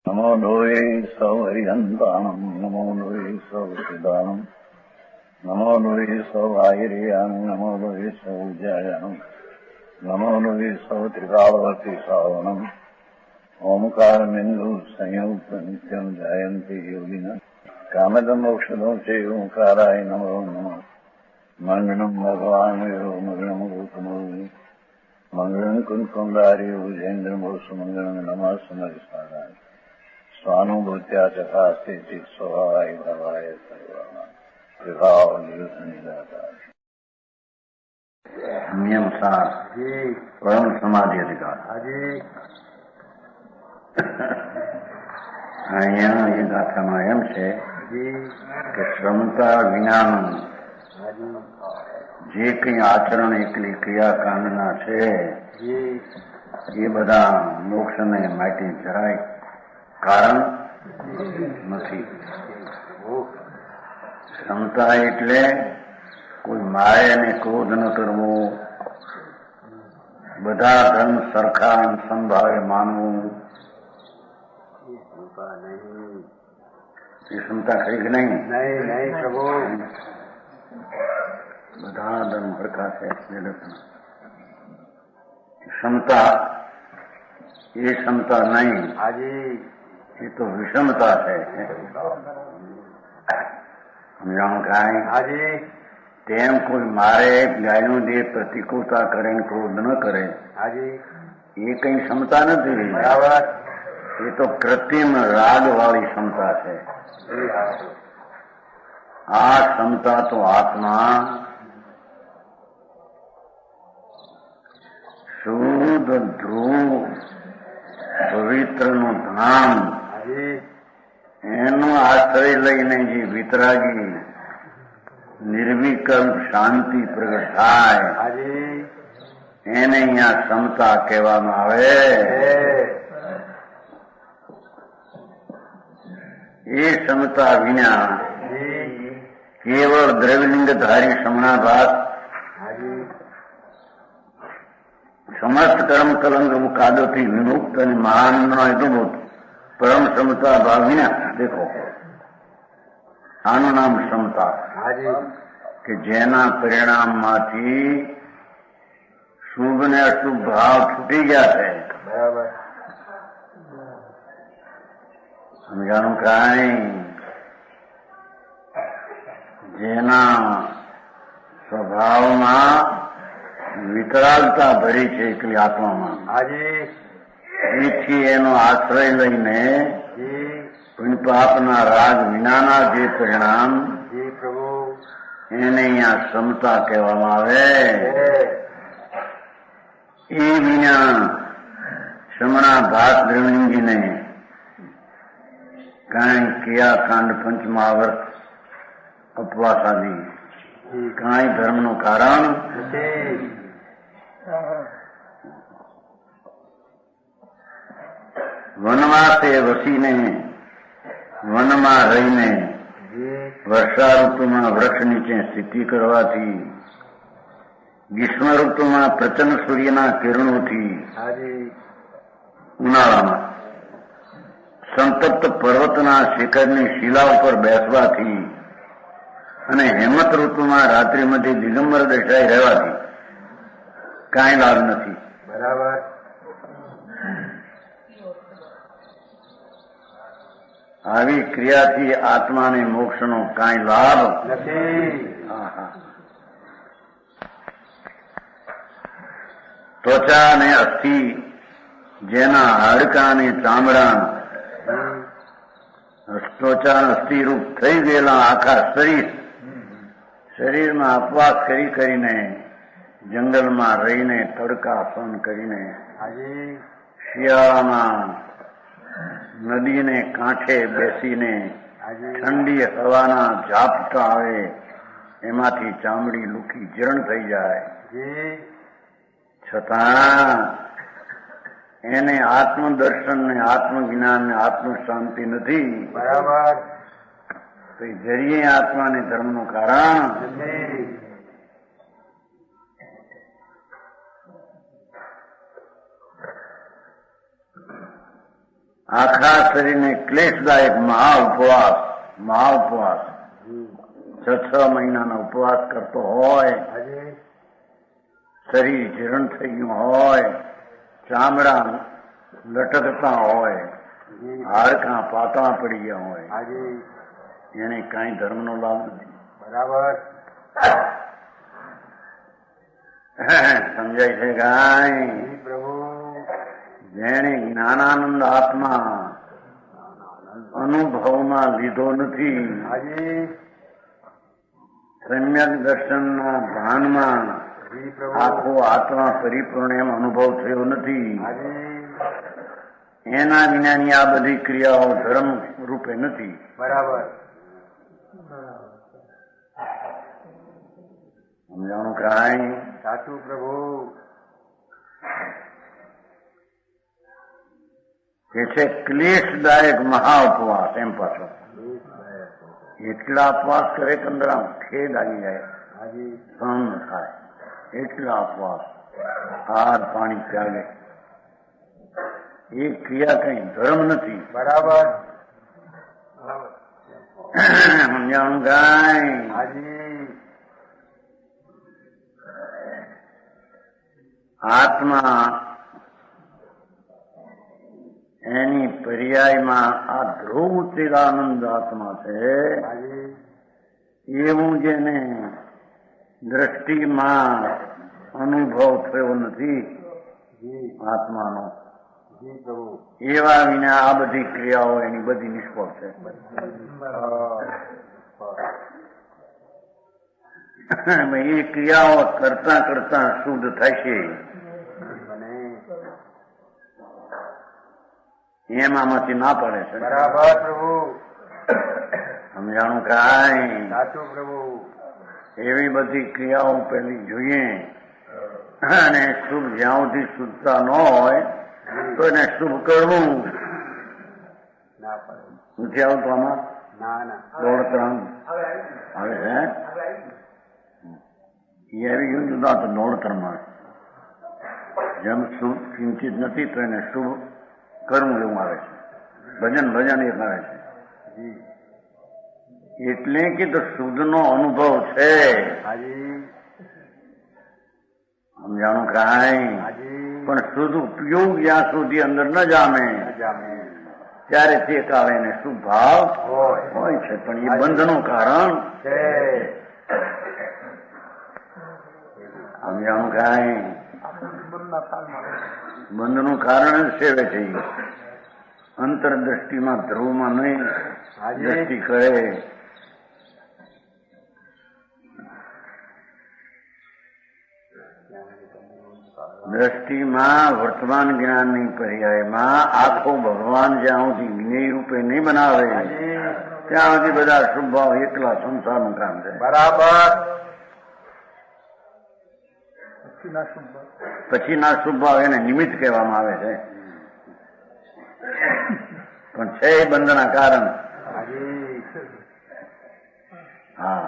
नमो लोये सौहरिहन्ताणम् नमो लोये सौचिदानम् नमो लोये सौभागिर्याम् नमो लोये सौजायानम् नमो लोये सौत्रिकालवती सावनम् ओंकारमिन्दु संयुक्त नित्यम् जयन्ति योगिनः कामदमोक्षदो च ओंकाराय नमो नमः मङ्गलम् भगवान् यो मङ्गलम् गौतमोऽपि मङ्गलम् कुन्कुण्डार्यो विजेन्द्रमोसुमङ्गलम् नमः समरिसाराय स्वानुभूत्या चकास्ते स्वभावाय भवाय सर्वाणाम् विभाव निरुद्ध निराकार नियम सार परम समाधि अधिकार અહીંયા એ ગાથામાં એમ છે કે ક્ષમતા વિનાનું જે કંઈ આચરણ એકલી ક્રિયાકાંડના છે એ બધા મોક્ષને માટે જરાય કારણ નથી. ક્ષમતા એટલે કોઈ મારે અને ક્રોધ ન કરવો, બધા ધર્મ સરખા સંભાવે માનવું, એ ક્ષમતા ખરી કે નહીં? બધા ધર્મ સરખા છે જગતના. ક્ષમતા એ ક્ષમતા નહીં, એ તો વિષમતા છે. સમજાણું કાંઈ? તેમ કોઈ મારે ગાયનું જે પ્રતિકૂળતા કરે ને ક્રોધ ન કરે એ કઈ ક્ષમતા નથી. એ તો કૃત્રિમ રાગ વાળી ક્ષમતા છે. આ ક્ષમતા તો આત્મા શુદ્ધ ધ્રુવ પવિત્રનું ધામ એનો આશ્રય લઈને જે વિતરાગી નિર્વિકલ્પ શાંતિ પ્રગટ થાય એને અહીંયા ક્ષમતા કહેવામાં આવે. એ ક્ષમતા વિના કેવળ દ્રવ્યલિંગધારી સમણાભાસ સમસ્ત કર્મ કલંક કાદોથી વિમુક્ત અને મહાન અદભુત પરમ ક્ષમતા ભાવ વિના દેખો આનું નામ ક્ષમતા કે જેના પરિણામમાંથી શુભ ને અશુભ ભાવ છૂટી ગયા છે. સમજાણું કાંઈ? જેના સ્વભાવમાં વિતરાગતા ભરી છે એકલી આત્મામાં, એથી એનો આશ્રય લઈને પાપના રાગ વિનાના જે પરિણામ એને અહીંયા ક્ષમતા કહેવામાં આવે. એ વિના શમણા ભાત દ્રવલિંગીને કાંઈ ક્રિયાકાંડ પંચમહાવર્ત ઉપવાસ આદિ કાંઈ ધર્મનું કારણ વનવાસે વસીને વનમાં રહીને વર્ષા ઋતુમાં વૃક્ષ નીચે સ્થિતિ કરવાથી, ગ્રીષ્મ ઋતુમાં પ્રચંડ સૂર્યના કિરણોથી, ઉનાળામાં સંતપ્ત પર્વતના શિખરની શિલા ઉપર બેસવાથી અને હેમંત ઋતુમાં રાત્રિ મધ્ય દિગંબર દશાઈ રહેવાથી કાંઈ લાભ નથી. બરાબર. આવી ક્રિયાથી આત્માને મોક્ષનો કાંઈ લાભ નથી. ત્વચા અને અસ્થિ જેના હાડકા અને ચામડા ત્વચા અસ્થિરૂપ થઈ ગયેલા આખા શરીરમાં અપવાસ કરીને જંગલમાં રહીને તડકા સહન કરીને શિયાળામાં નદીને કાંઠે બેસીને ઠંડી હવાના ઝાપટા આવે એમાંથી ચામડી લુખી જીર્ણ થઈ જાય, છતાં એને આત્મદર્શન ને આત્મજ્ઞાન ને આત્મશાંતિ નથી. બરાબર. તો એ જરીએ આત્માને ધર્મનું કારણ આખા શરીરને ક્લેશદાયક મહા ઉપવાસ 6 મહિનાનો ઉપવાસ કરતો હોય, શરીર જીર્ણ થઈ ગયું હોય, ચામડા લટકતા હોય, હાડકાં પાતળા પડી ગયા હોય, એને કાંઈ ધર્મનો લાભ નથી. બરાબર સમજાય છે કાંઈ? પ્રભુ જેણે જ્ઞાનાનંદ આત્મા અનુભવમાં લીધો નથી, સમ્યક દર્શનના ભાનમાં આખો આત્મા પરિપૂર્ણ એમ અનુભવ થયો નથી, એના વિનાની આ બધી ક્રિયાઓ ધર્મ રૂપે નથી. બરાબર સમજાણું કાંઈ? સાચું પ્રભુ. કે છે ક્લેશદાયક મહા ઉપવાસ. એમ પાછો એટલા ઉપવાસ કરે કે અંદર આમ ખેદ આવી જાય, સહન ન થાય એટલા ઉપવાસ. હાર પાણી ત્યાગે એ ક્રિયા કઈ ધર્મ નથી. બરાબર સમજાણું કાંઈ? આત્મા એની પર્યાયમાં આ ધ્રુવ ચિદાનંદ આત્મા છે. એવું જેને દ્રષ્ટિમાં અનુભવ થયો નથી આત્માનો, એવા વિના આ બધી ક્રિયાઓ એની બધી નિષ્ફળ છે. એ ક્રિયાઓ કરતા કરતા શુદ્ધ થશે. એમાંથી ના પડે છે. બરાબર પ્રભુ. સમજાણું કાંઈ? સાચું પ્રભુ. એવી બધી ક્રિયાઓ પેલી જોઈએ, અને શુભ જ્યાં સુધી શુદ્ધતા ન હોય તો એને શુભ કરવું ના પડે. નથી આવતું આમાં? ના દોડતરણ આવે છે. એ આવી ગયું જુદા તો દોડતરમાં જેમ શુભ કિંચિત નથી તો એને શુભ કરવું એવું આવે છે. ભજન એક આવે છે. એટલે કે તો શુદ્ધનો અનુભવ છે. સમજાણું કાંઈ? પણ શુદ્ધ ઉપયોગ જ્યાં સુધી અંદર ન જામે ત્યારે તે કાળે એને શુભ ભાવ હોય છે, પણ એ બંધનું કારણ છે. સમજાણું કાંઈ? બંધનું કારણ જ સેવે છે. અંતરદ્રષ્ટિમાં ધ્રુવમાં નહીં દ્રષ્ટિ કરે. દ્રષ્ટિમાં વર્તમાન જ્ઞાનની પર્યાયમાં આખો ભગવાન જ્યાં સુધી જ્ઞેય રૂપે નહીં બનાવે ત્યાં સુધી બધા શુભ ભાવ એકલા સંસારનું કામ છે. બરાબર. પછીના શુભ ભાવ એને નિમિત્ત કહેવામાં આવે છે, પણ છે એ બંધના કારણ. હા,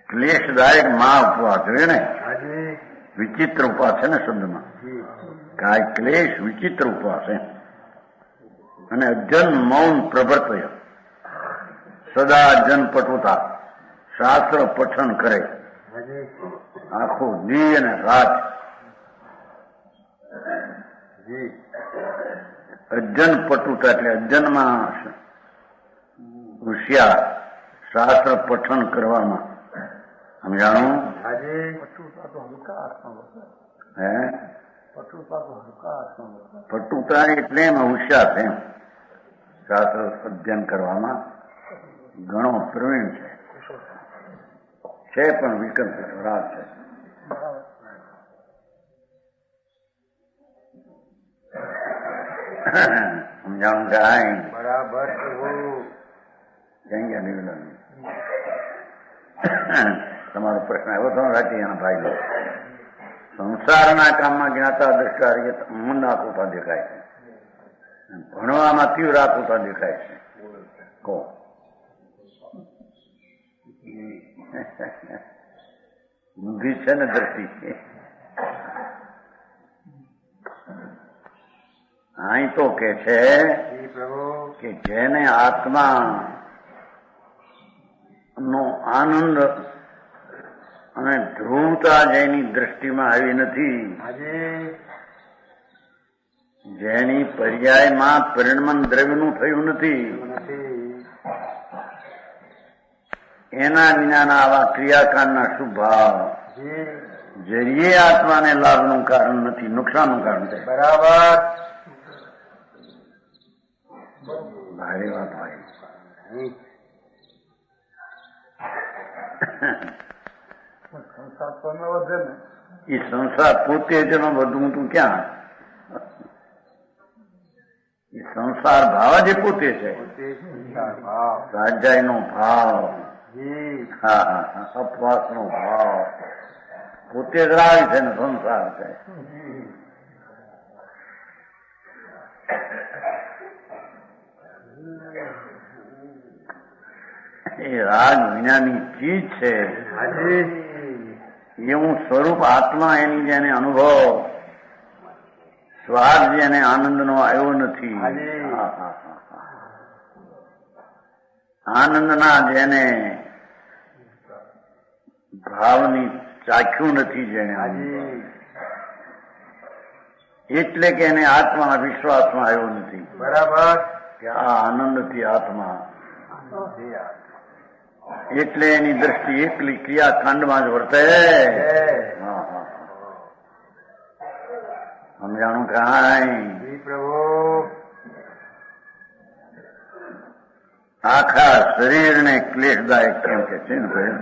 ક્લેશદાયક ઉપવાસ જોઈએ ને. વિચિત્ર ઉપવાસ છે ને શબ્દમાં. કાય ક્લેશ વિચિત્ર ઉપવાસ છે. અને અજન મૌન પ્રવર્તય, સદા અજન પટુતા, શાસ્ત્ર પઠન કરે આખો દી અને રાત. અજ્જન પટુતા એટલે અજ્જનમાં હોશિયાર, શાસ્ત્ર પઠન કરવામાં. સમજાણું? હે, પટુતા એટલે એમાં હોશિયાર છે. શાસ્ત્ર અધ્યયન કરવામાં ઘણો પ્રવીણ છે, પણ વિકલ્પ રાત છે. સમજાણું કાંઈ? બરાબર. જઈ નિવેદન તમારો પ્રશ્ન આવ્યો હતો રાજી એના ભાઈ લો. સંસારના કામમાં જ્ઞાતા દ્રષ્ટા મન આકૃતા દેખાય છે, ભણવામાં તીવ્ર આકૃતા દેખાય છે. કહો બુદ્ધિ છે ને દ્રષ્ટિ છે. અહીં તો કે છે જી પ્રભુ કે જેને આત્મા નો આનંદ અને ધ્રુવતા જેની દ્રષ્ટિમાં આવી નથી, હાજી જેની પર્યાયમાં પરિણમન દ્રવ્યનું થયું નથી, નથી એના વિનાના આવા ક્રિયાકાંડના શુભ ભાવ જી જરીએ આત્માને લાભનું કારણ નથી, નુકસાનનું કારણ છે. બરાબર ભારે વાત હોય. જી. સંસાર તો ન વધે ને. એ સંસાર પોતે તેનો બધું તું ક્યાં? એ સંસાર ભાવ જ પોતે છે, પોતે સંસાર ભાવ સ્વાધ્યાયનો ભાવ, જી અપવાસનો ભાવ પોતે જ રાગ છે ને સંસાર છે. એ રાગ વિનાની ચીજ છે. હાજી એવું સ્વરૂપ આત્મા એની જેને અનુભવ સ્વાદ જેને આનંદનો આવ્યો નથી, હાજી. આનંદના જેને ભાવની ચાખ્યું નથી જેને, હાજી એટલે કે એને આત્મા વિશ્વાસમાં આવ્યો નથી બરાબર કે આ આનંદથી આત્મા, જી એટલે એની દ્રષ્ટિ એકલી ક્રિયાકાંડમાં જ વર્તે. સમજાણું કાંઈ? જી પ્રભુ આખા શરીરને ક્લેશદાયક કેમ કે છે ને ભાઈ,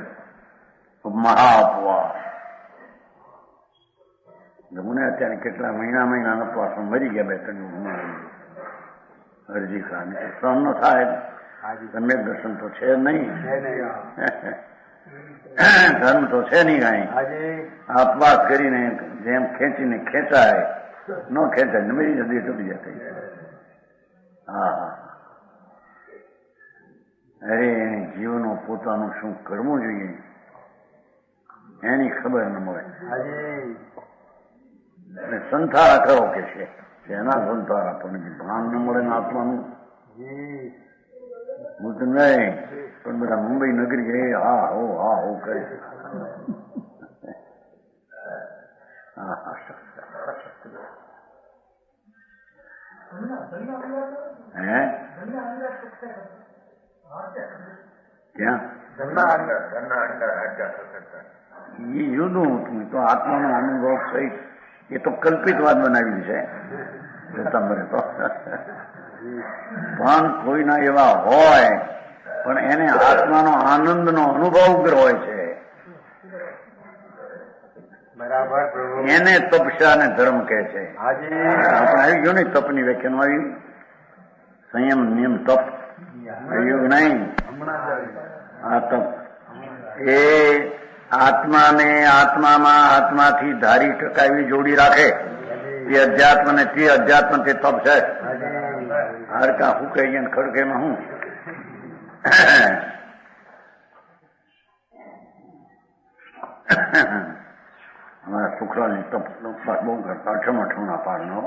મહાઅપવાસ. મને અત્યારે કેટલા મહિના અપવાસમાં મરી ગયા, 2-3 અરજી ખાને સહન ન થાય. સમ્યક દર્શન તો છે નહીં, ધર્મ તો છે નહીં કાંઈ. અપવાસ કરીને જેમ ખેંચીને ખેંચાય ન ખેંચાય ને મરી જતી ડૂબી જતી. હા અરે એને જીવનો પોતાનું શું કરવું જોઈએ એની ખબર ન મળે. સંથારા કરો કે છે, એના સંથારા પણ ભાન ન મળે ને આત્માનું હું તો નહીં. પણ બધા મુંબઈ નગરી હા હો કરે. હે ક્યાં એ જુદું હતું. તો આત્માનો અનુભવ સહિત એ તો કલ્પિત વાત બનાવી છે તમારે તો. પણ કોઈના એવા હોય પણ એને આત્માનો આનંદનો અનુભવ ઉગ્ર હોય છે, બરાબર એને તપસ્યા ને ધર્મ કહે છે. આપણે આવી ગયો ને તપની વ્યાખ્યામાં આવી, સંયમ નિયમ તપ આવ્યું નહીં. આ તપ એ આત્માને આત્મામાં આત્માથી ધારી ટકાવી જોડી રાખે તે અધ્યાત્મ ને તે અધ્યાત્મ તે તપ છે. હાડકા ફૂંકાઈ ગયા ને ખડકેમાં હું અમારા છોકરાની તપ બહુ કરતા. અઠમ પારનો,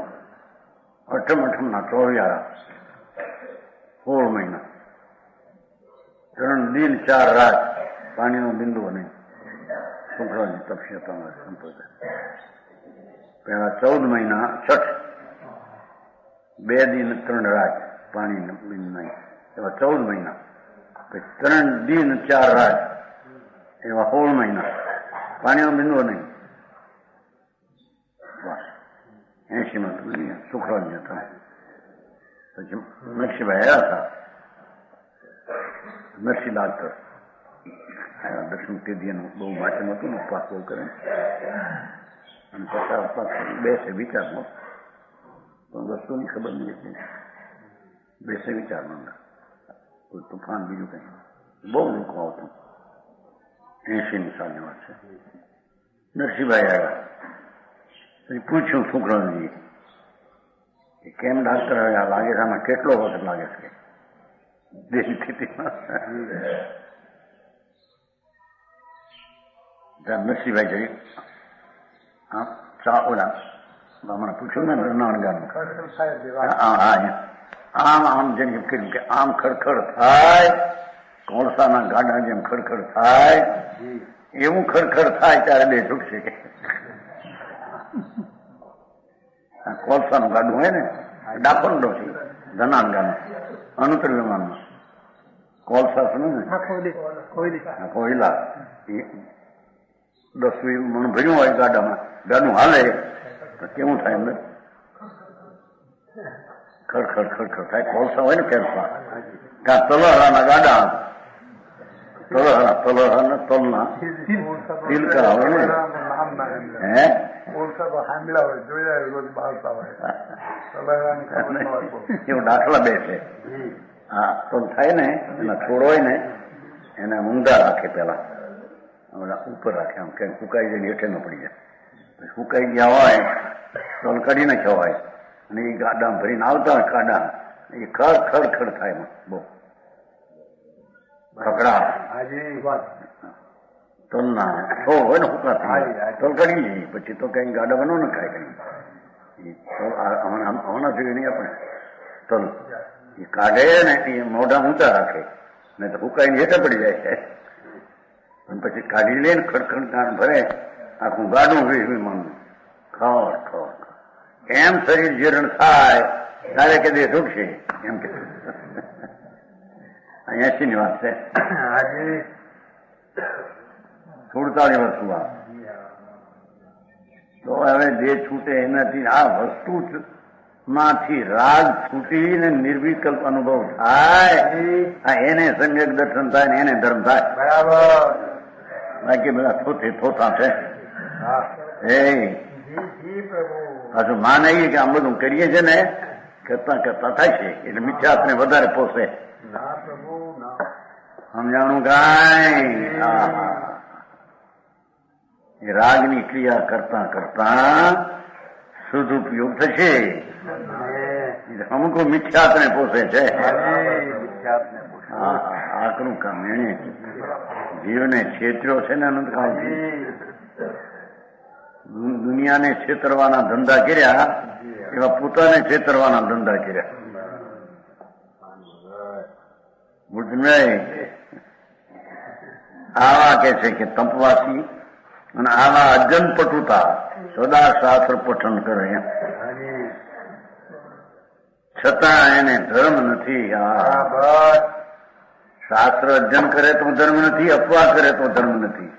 અઠમના 24 16 મહિના, 3 દિન 4 રાત પાણીનો બિંદુ નહીં. છોકરાની તપસ્યા તમારે સંપ્રદાય પેલા 14 મહિના છઠ, 2 દિન 3 રાત પાણીનો બિંદુ નહીં, એવા 14 મહિના. પછી 3 દિન 4 રાત એવા 16 મહિના પાણીનો બિંદુ નહીં. બસ 80માં છોકરાની હતા. પછી નરસિંહભાઈ આવ્યા હતા, નરસિંહ ડાક્ટર દક્ષિણ તેદીનું બહુ વાંચન હતું ને, ઉપવાસ બહુ કરે અને પછી ઉપવાસ બેસે વિચારમાં, પણ વસ્તુની ખબર નહીં હતી. બેસે વિચારમાં કોઈ તુફાન બીજું કઈ બહુ લોકો આવતું. 80ની સાલની વાત છે. નરસિંહભાઈ આવ્યા, પછી પૂછ્યું છોકરાઓને કે કેમ ડાક્ટર હવે આ લાગે છે, આમાં કેટલો વખત લાગે છે દેશી સ્થિતિમાં? નરસિંહભાઈ જઈ ચા ઓલા હમણાં પૂછ્યું ને નાણગાનું ખડખડ થાય દેવા. આમ આમ જેમ કીધું કે આમ ખડખડ થાય, કોળસાના ગાડા જેમ ખડખડ થાય, જી એવું ખડખડ થાય ત્યારે બે છૂટશે કે કોલસાનું ગાડું હોય ને ડાકોરડો છે ધનાન ગામ અનુત્તર વિમાનમાં કોલસા છે ને કોયલા 10-20 મણ ભર્યું હોય ગાડામાં, ગાડું હાલે તો કેવું થાય અંદર ખડખડ ખડખડ થાય. કોલસા હોય ને ફેરફાર કાં તલહારાના ગાડા, તલહારા તલના તિલકા હોય ને હે એવું દાખલા બે છે. હા તલ થાય ને એના છોડ હોય ને એને ઊંધા રાખે પેલા ઉપર રાખે આમ કે સુકાઈ જાય હેઠે ન પડી જાય. સુકાઈ ગયા હોય તલ કાઢી નાખ્યા હોય અને એ ગાડામાં ભરીને આવતા હોય કાડા એ ખડ ખડ ખડ થાય બહુ કકડા તલના છોડ હોય ને સુકાતા તલ કાઢી જાય પછી તો કઈ ગાડા બનો ને ખાય કઈ હમણાં જોઈએ નહીં આપણે તલ એ કાઢે ને એ મોઢા ઊંચા રાખે ને તો સુકાઈને હેઠે પડી જાય છે અને પછી કાઢી લે ને ખડખડ કાન ભરે આખું ગાડું વિમાનનું ખડ ખડ એમ શરીર જીર્ણ થાય ત્યારે કે દે છૂટશે એમ કે 80 ની વાત છે. 47 વર્ષ તો હવે જે છૂટે એનાથી આ વસ્તુ માંથી રાગ છૂટીને નિર્વિકલ્પ અનુભવ થાય એને સમ્યક દર્શન થાય ને એને ધર્મ થાય. બરાબર. બાકી બધા થોથા છે. પાછું માને કે આમ બધું કરીએ છે ને કરતા કરતા થાય છે એટલે મિથ્યાત્વને વધારે પોષે. સમજાણું કાંઈ રાગની ક્રિયા કરતા કરતા સદુપયોગ થશે. અમુક મિથ્યાત્વને પોષે છે. આકરું કામ એને જીવને છેતર્યો છે ને અનંતકાળથી. દુનિયાને છેતરવાના ધંધા કર્યા એવા પોતાને છેતરવાના ધંધા કર્યા. આવા કે છે કે તપવાસી અને આવા અજન પટુતા સદા શાસ્ત્ર પઠન કરે છતાં એને ધર્મ નથી. શાસ્ત્ર અર્જન કરે તો ધર્મ નથી, અપવાદ કરે તો ધર્મ નથી.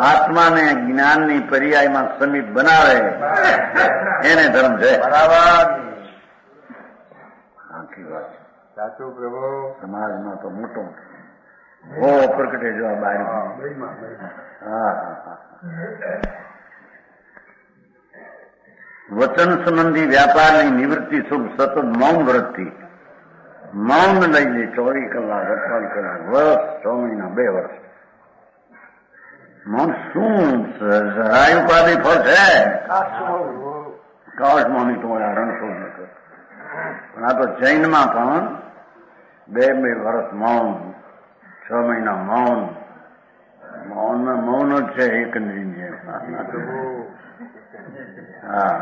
આત્માને જ્ઞાનની પર્યાયમાં સમિત બનાવે એને ધર્મ છે. બરાબર. સાચી વાત. સાચું પ્રભુ. સમાજમાં તો મોટો બહુ પ્રગટે જવા બહાર. હા વચન સંબંધી વ્યાપારની નિવૃત્તિ શુભ સતત મૌન વ્રતથી મૌન લઈને 24 કલાક 48 કલાક વર્ષ 6 મહિના 2 વર્ષ મૌન શું જરાય ઉપાધિ ફળ છે. કાશમાં તમારા રણછોડ ન કર. પણ આ તો જૈનમાં પણ 2 વર્ષ મૌન 6 મહિના મૌન મૌન જ છે એકંદરી જેમ. હા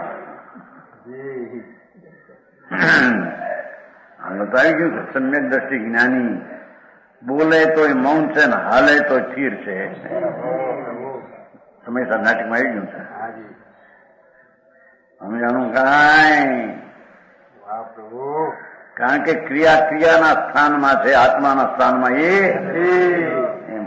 બતાવી ગયું કે સમ્યક દ્રષ્ટિ જ્ઞાની બોલે તો એ મૌન છે ને હાલે તો સ્થિર છે. હંમેશા નાટકમાં આવી ગયું છે. અમે જાણું કાંઈ કારણ કે ક્રિયા ક્રિયાના સ્થાનમાં છે, આત્માના સ્થાનમાં એ એમ.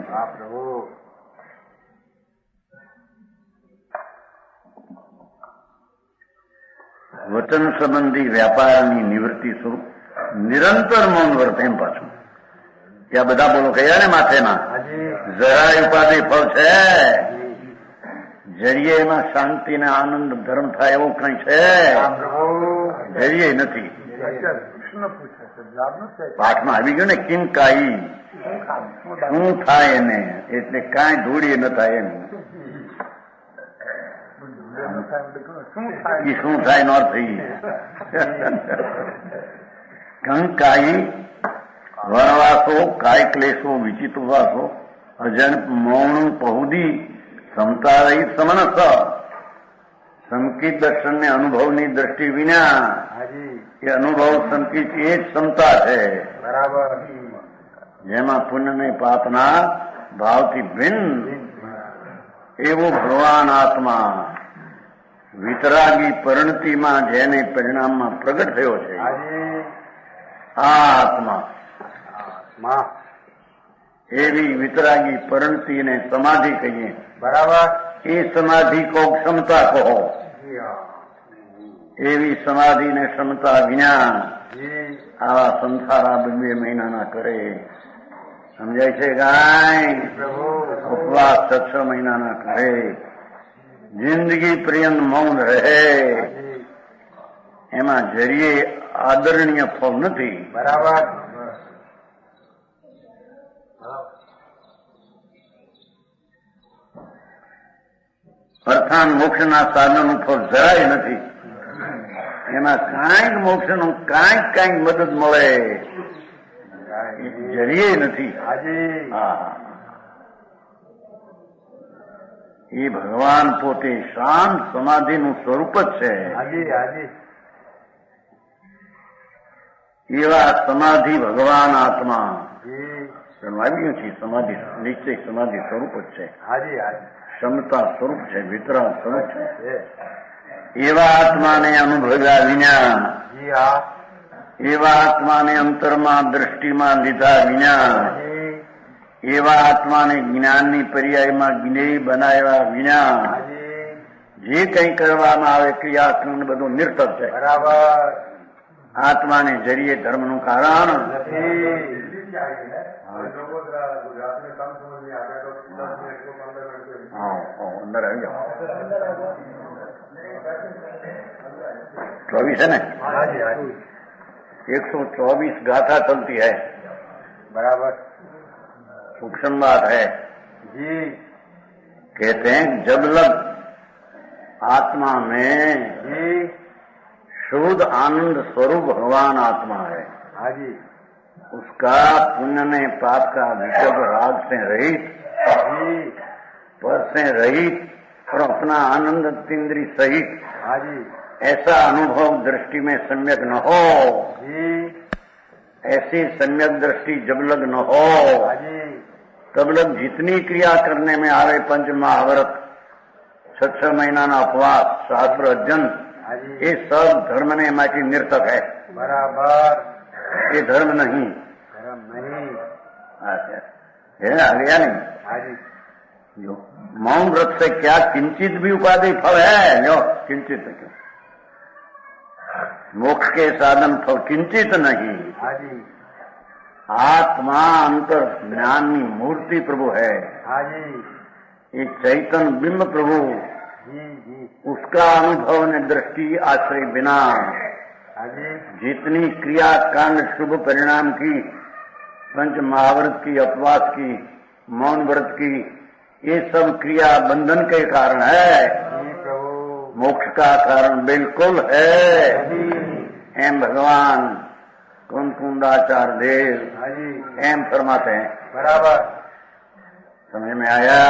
વચન સંબંધી વ્યાપારની નિવૃત્તિ સ્વરૂપ નિરંતર મૌન વર્ત. એમ પાછું ત્યાં બધા બોલો કયા ને માથેના જરાય ઉપાધિ ફળ છે. જરીએ એમાં શાંતિ ને આનંદ ધર્મ થાય એવું કઈ છે જરીએ નથી. પાઠમાં આવી ગયું ને કિમ કાઈ શું થાય એને એટલે કાંઈ ધૂળી ન થાય એમ. શું થાય નો થઈ કંકાઈ वनवासो काय क्लेशो विचितवासो अजन मौन पहुदी समता रही समनस સંકિત દર્શનને અનુભવની દ્રષ્ટિ વિના એ અનુભવ સંકિત એ જ ક્ષમતા છે. બરાબર. જેમાં પુણ્ય ને પાપના ભાવથી ભિન્ન એવો ભગવાન આત્મા વિતરાગી પરિણતિમાં જેને પરિણામમાં પ્રગટ થયો છે આ આત્મા એવી વિતરાગી પરિણતિને સમાધિ કહીએ. બરાબર. એ સમાધિ કો ક્ષમતા કહો. એવી સમાધિ ને ક્ષમતા વિના આવા સંસારા 2 મહિનાના કરે. સમજાય છે ગાય? ઉપવાસ 6 મહિનાના કરે, જિંદગી પર્યંત મૌન રહે, એમાં જરીએ આદરણીય ફળ નથી. બરાબર. અર્થાન મોક્ષના સાધનનું ફળ જરાય નથી. એમાં કાંઈક મોક્ષનું કાંઈક મદદ મળે જરીએ નથી. એ ભગવાન પોતે શાંત સમાધિનું સ્વરૂપ જ છે. એવા સમાધિ ભગવાન આત્મા આવ્યું છે. સમાધિ નિશ્ચય સમાધિ સ્વરૂપ જ છે. ક્ષમતા સ્વરૂપ છે, વિતરણ સ્વરૂપ છે. એવા આત્માને અનુભવ્યા વિના, એવા આત્માને અંતરમાં દ્રષ્ટિમાં લીધા વિના, એવા આત્માને જ્ઞાનની પર્યાયમાં જ્ઞેય બનાવ્યા વિના જે કંઈ કરવામાં આવે ક્રિયાખંડ બધું નિર્થક છે. બરાબર. આત્માને જરીએ ધર્મનું કારણ अंदर आ जाओ. 24 है ना? 124 गाथा चलती है. बराबर. सूक्ष्म बात है जी. कहते हैं जब लग आत्मा में शुद्ध आनंद स्वरूप भगवान आत्मा है. हाँ जी. उसका पुण्य ने पाप का विषय राग से रहित, पर से रहित और अपना आनंद इंद्रिय सहित ऐसा अनुभव दृष्टि में सम्यक न हो, ऐसी सम्यक दृष्टि जब लग न हो तब लग जितनी क्रिया करने में आवे, पंच महाव्रत, 6 महीना उपवास, शास्त्र अध्ययन, ये सब धर्म ने माटी निर्थक है. बराबर. ये धर्म नहीं. है आगे नहीं. जो मौन व्रत से क्या किंचित भी उपाधि फल है? जो किंचित क्यों? मोक्ष के साधन फल किंचित नहीं. आत्मा अंतर ज्ञानी मूर्ति प्रभु है. ये चैतन्य बिंब प्रभु, उसका अनुभव ने दृष्टि आश्रय बिना जितनी क्रिया कांड शुभ परिणाम की, पंच महाव्रत की, उपवास की, मौन व्रत की, ये सब क्रिया बंधन के कारण है. मोक्ष का कारण बिल्कुल है. एम भगवान कुंदाचार्य देव एम फरमाते हैं. बराबर. समझ में आया?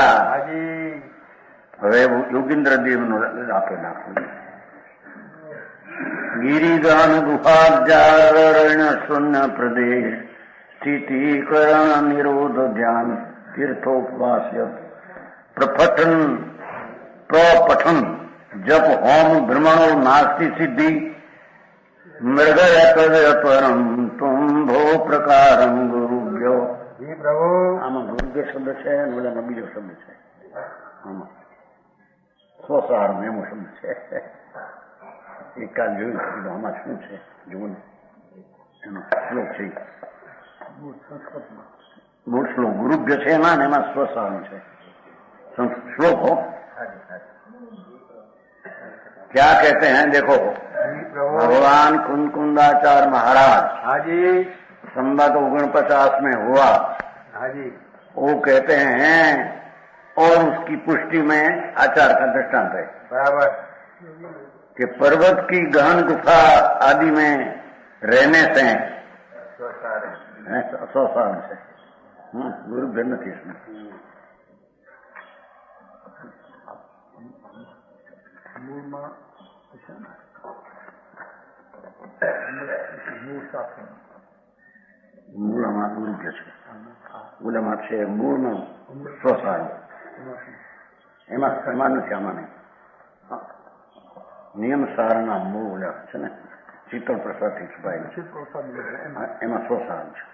હવે યોગીન્દ્ર દેવનો આપે નાખો. गिरिगान गुहाब्जारण्य शून्य प्रदेश स्थितीकरण निरोध ध्यान तीर्थोपवास्य प्रपठन जप होम भ्रमणो नास्ति सिद्धि मृगय परम तुम भो प्रकारम गुरुभ्यो. આમાં ગુરુભ્ય શબ્દ છે અને ઓલાનો બીજો શબ્દ છે. આમાં સ્વસાર એમો શબ્દ છે. એકાદ જોયું કીધું આમાં શું છે જોવું એનો શ્લોક છે. મૂળ શ્લોક ગુરુભ્ય છે એમાં ને એમાં સ્વસારણ છે. श्लोक हो क्या कहते हैं? देखो भगवान कुंदाचार्य महाराज संवत 49 में हुआ. वो कहते हैं और उसकी पुष्टि में आचार का दृष्टांत है. बराबर. कि पर्वत की गहन गुफा आदि में रहने से 100 साल से गुरु भिन्न थी इसमें। મૂળમાં ગુરુ કે છે, ઓલામાં છે મૂળમાં સ્વસાર, એમાં સમાન નથી, આમાં નહીં. નિયમ સારના મૂળ ઓલા છે ને शीतल प्रसाद થી छुपाएगा, એમાં સ્વસાર છે.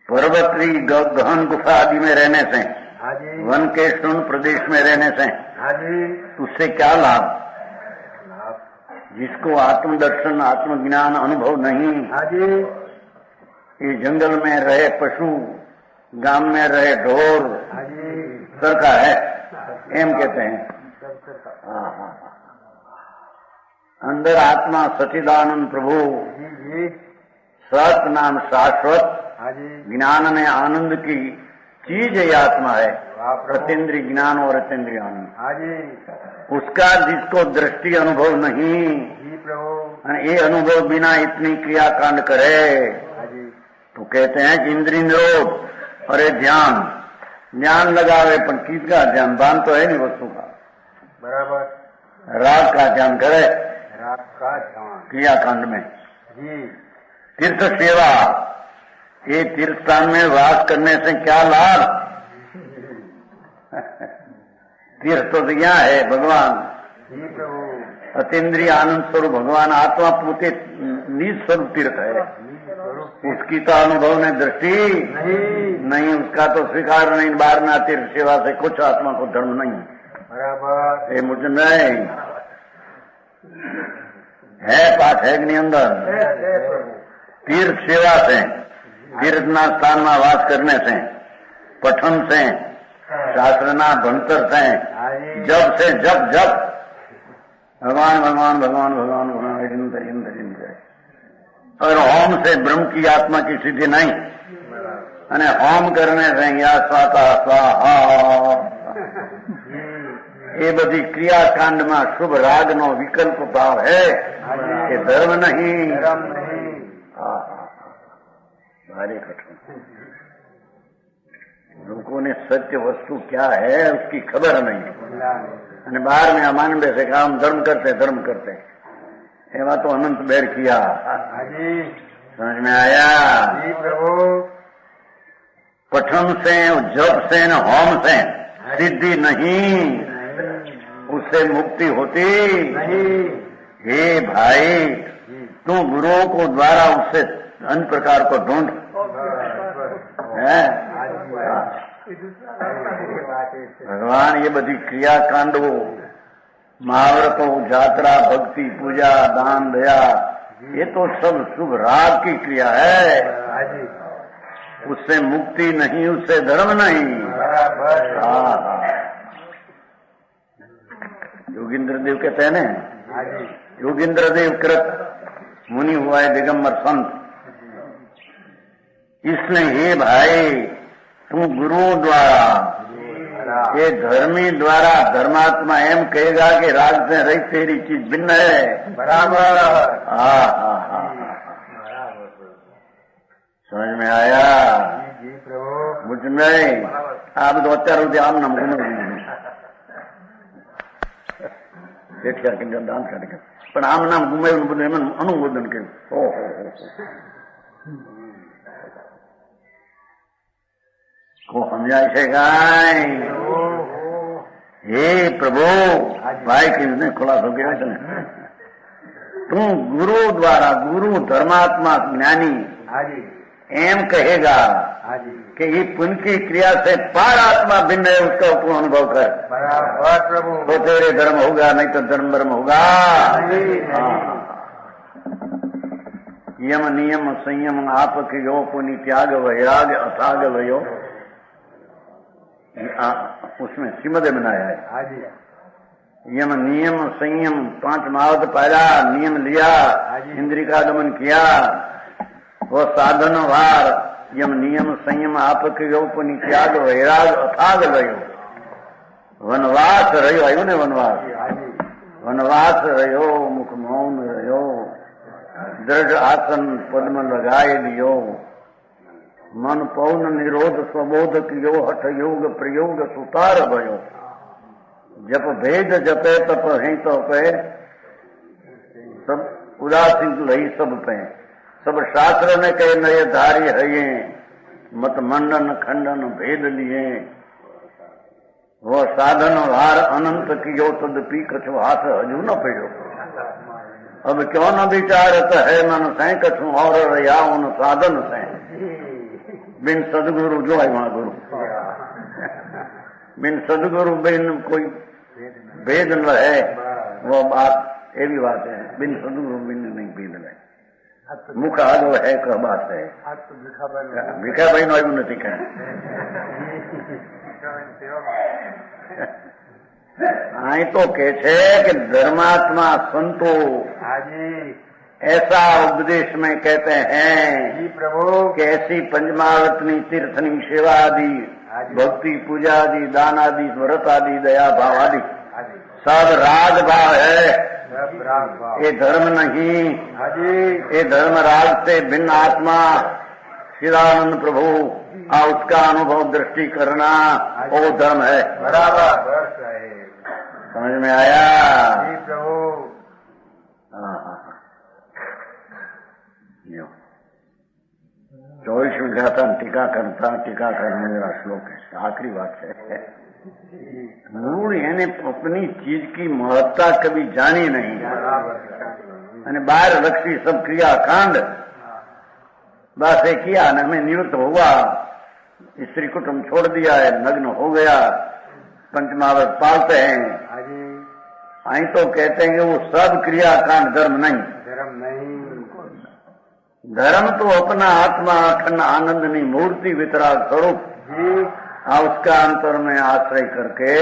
पर्वतीय गहन गुफा आदि में रहने से, वन के शून्य प्रदेश में रहने से उससे क्या लाभ? जिसको आत्मदर्शन आत्मज्ञान अनुभव नहीं, ये जंगल में रहे पशु, गांव में रहे ढोर सरका है, एम कहते हैं. अंदर आत्मा सचिदानंद प्रभु सत नाम शाश्वत ज्ञान ने आनंद की चीज ये आत्मा है. अतीन्द्रिय ज्ञान और अतीन्द्रिय आनंद, उसका जिसको दृष्टि अनुभव नहीं, ये अनुभव बिना इतनी क्रियाकांड करे तो कहते हैं कि इंद्रिय निरोध. अरे ध्यान लगावे पर किसका ध्यान? भान तो है नहीं वस्तु का. बराबर. राग का ध्यान करे, राग का ध्यान क्रियाकांड में. तीर्थ सेवा, ये तीर्थ स्थान में वास करने से क्या लाभ? तीर्थ तो यहाँ है भगवान, अतीन्द्रिय आनंद स्वरूप भगवान आत्मा पोते निज स्वरूप तीर्थ है. उसकी तो अनुभव ने दृष्टि नहीं, उसका तो स्वीकार नहीं. बाहर में तीर्थ सेवा से कुछ आत्मा को धर्म नहीं. बराबर. ये मुझे नहीं है, पाठ है कि नहीं अंदर? तीर्थ सेवा से, तीर्थना स्थान में वास करने से, पठन से, शास्त्रना भंतर से, जब से जब भगवान भगवान भगवान भगवान भगवान इंद्र इंद्र इंद्र. और होम से ब्रह्म की आत्मा की सिद्धि नहीं. અને હોમ करने से या स्वाता स्वाहा, ये बधी क्रियाकांड में शुभ राग नो विकल्प भाव है, ये धर्म नहीं. भारी कठिन. लोगों ने सत्य वस्तु क्या है उसकी खबर नहीं है, અને બહાર में अमान बेसे काम धर्म करते एवं तो अनंत बेर किया. समझ में आया? पठन से, जप से, होम से सिद्धि नहीं, उससे मुक्ति होती नहीं. हे भाई, तू गुरुओं को द्वारा उससे अन्य प्रकार को ढूंढ है. भगवान ये बधी क्रियाकांडो, महाव्रतो, यात्रा, भक्ति, पूजा, दान, दया, ये तो सब शुभ राग की क्रिया है. उससे मुक्ति नहीं, उससे धर्म नहीं. योगींद्र देव कहते हैं ना, योगींद्र देव कृत मुनि हुआ है दिगंबर संत. इसने हे भाई तू गुरु द्वारा, ये धर्मी द्वारा धर्मात्मा एम कहेगा कि राग से रही तेरी चीज भिन्न है. बराबर. समझ में आया? मुझ में आप तो અત્યાર સુધી આમ નામ ગુણ દેખ્યા કે દાન કાઢે, પણ આમ નામ ગુમાવ્યું બધું એમ અનુમોદન કર્યું. ઓહો, को समझाय છે કાંઈ? હે પ્રભુ, ભાઈ કીધું ખુલાસો કર્યો છે ને, તું ગુરુ દ્વારા, गुरु धर्मात्मा ज्ञानी एम कहेगा कि ये पुण्य की क्रिया से पार आत्मा भिन्न है, उसका तू अनुभव कर. बराबर प्रभु. तो तेरे धर्म होगा, नहीं तो धर्म धर्म होगा. यम नियम संयम आपक यो पुनि त्याग वैराग अथाग वयो, उसमें श्रीमद बनाया है. यम नियम संयम 5 महावत पाया, नियम लिया, इंद्रिय का दमन किया, वो साधन वार यम नियम संयम आपके पुनि त्याग वैराग अथाग वयो. वनवास रह्यो, आयो ने वनवास, वनवास रह्यो, मुख मौन रह्यो, दृढ़ आसन पद्म लगाए दियो, मन पौन निरोध स्वबोध कियो हठ योग प्रयोग सुतार भयो जप भेद जपे तप है तो पे सब उदासीन लही सब पे सब शास्त्र ने कहे नये धारी है मत मंडन खंडन भेद लिए वो साधन वार अनंत कियो तदपि कछु हाथ हजू न पड़ो अब क्यों न विचारत है मन से कछु और रया उन साधन से बिन सदगुरु जो है वहां गुरु बिन सदगुरु बिन कोई भेद न है वो बात ये भी बात है बिन सदगुरु बिन नहीं भेद है मुख आदो है कह बात है भिखा भाई नो नहीं कहे आई तो के छे कि धर्मात्मा संतो ऐसा उपदेश में कहते हैं जी प्रभु कि ऐसी पंचमावतनी तीर्थनी सेवा आदि भक्ति पूजा आदि दान आदि व्रत आदि दया भाव आदि सब राग भाव है ये धर्म नहीं ये धर्म राग से भिन्न आत्मा श्रीरानंद प्रभु उसका अनुभव दृष्टि करना वो धर्म है बराबर समझ में आया जी प्रभु चौबीस विघाता टीका करने मेरा श्लोक है आखिरी बात है मूल यानी अपनी चीज की महत्ता कभी जानी नहीं मैंने बाहर रखी सब क्रियाकांड बस एक किया न हमें निवृत्त हुआ स्त्री कुटुंब छोड़ दिया है नग्न हो गया पंचमावत पालते हैं आई तो कहते हैं कि वो सब क्रियाकांड धर्म नहीं धर्म तो अपना आत्मा अखंड आनंदनी मूर्ति वितराग स्वरूप उसका अंतर में आश्रय करके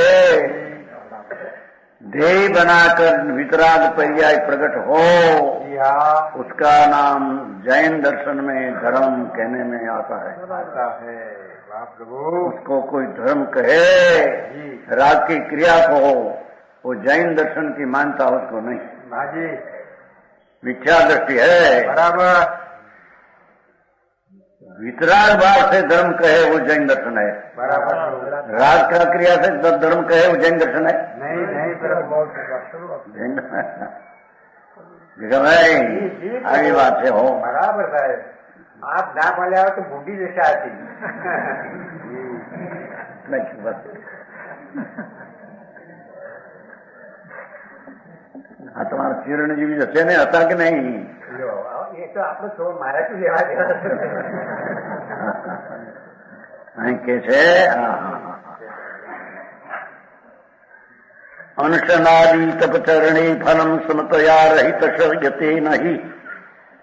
ध्येय बनाकर वितराग पर्याय प्रकट हो उसका नाम जैन दर्शन में धर्म कहने में आता है उसको कोई धर्म कहे राग की क्रिया को वो जैन दर्शन की मानता उसको नहीं मिथ्या दृष्टि है बराबर वितराग भाव से धर्म कहे वो जैन दर्शन है बराबर राग का क्रिया से धर्म कहे वो जैन दर्शन है नहीं भाई आगे बात से हो बराबर साहेब आप ना बोले हो तो बूढ़ी जैसे आती हाँ तुम्हारा चिरणजीवी जैसे ने હતા કે નહીં ये तो आपने छोड़ मारा क्यों लेवा देवा કે છે अनुष्ठानादि तपचरणे फलम समतया रहित शर्यते नहीं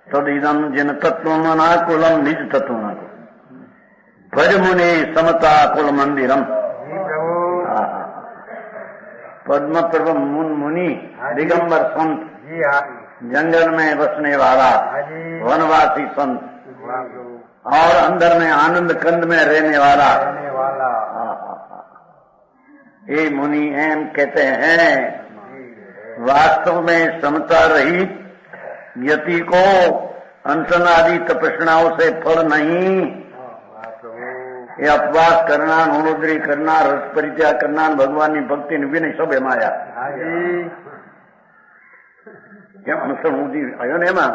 तदिदम जिन तत्व मनाकुलम निज तत्व भज मुनि समता कुल मंदिरम पद्म प्रभ मुनि दिगंबर संत जंगल में बसने वाला वनवासी संत और अंदर में आनंद कंद में रहने वाला ये मुनि एम कहते हैं वास्तव में समता रहित यति को अनशन आदि तपस्याओं से फल नहीं ये अपवास करना नोनोदरी करना रस परित्याग करना भगवान की भक्ति विनय सब एमाया કેમ અનુસર હું આવ્યો ને એમાં